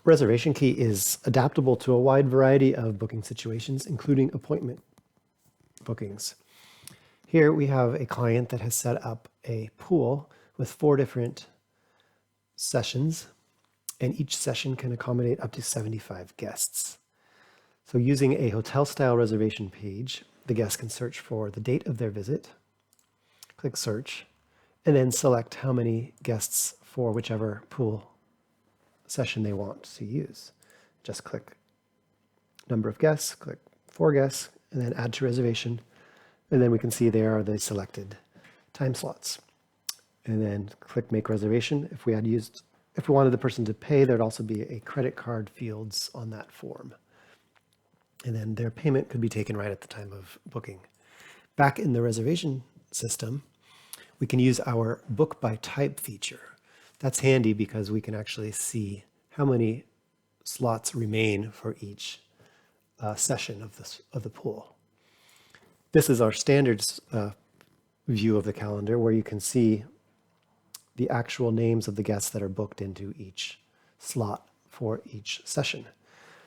Reservation key is adaptable to a wide variety of booking situations, including appointment bookings. Here we have a client that has set up a pool with 4 different sessions, and each session can accommodate up to 75 guests. So using a hotel-style reservation page, the guest can search for the date of their visit, click search, and then select how many guests for whichever pool session they want to use. Just click number of guests, click 4 guests, and then add to reservation. And then we can see there are the selected time slots. And then click make reservation. If we wanted the person to pay, there'd also be a credit card fields on that form. And then their payment could be taken right at the time of booking. Back in the reservation system, we can use our book by type feature. That's handy because we can actually see how many slots remain for each session of the pool. This is our standard view of the calendar where you can see the actual names of the guests that are booked into each slot for each session.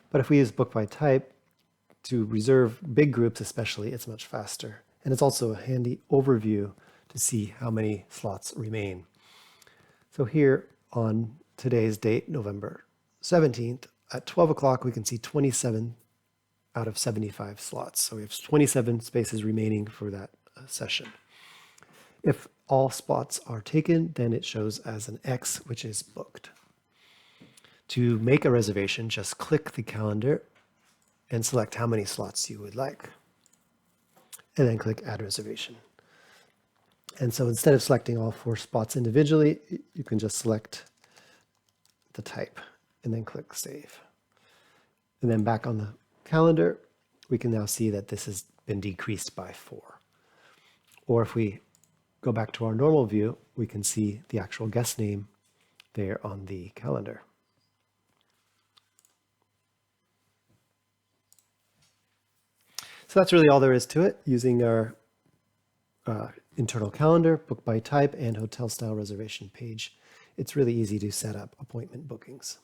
But if we use book by type to reserve big groups especially, it's much faster. And it's also a handy overview to see how many slots remain. So here on today's date, November 17th, at 12 o'clock, we can see 27 out of 75 slots. So we have 27 spaces remaining for that session. If all spots are taken, then it shows as an X, which is booked. To make a reservation, just click the calendar and select how many slots you would like. And then click add reservation. And so instead of selecting all 4 spots individually, you can just select the type and then click save. And then back on the calendar, we can now see that this has been decreased by 4. Or if we go back to our normal view, we can see the actual guest name there on the calendar. So that's really all there is to it, using our internal calendar, book by type, and hotel style reservation page. It's really easy to set up appointment bookings.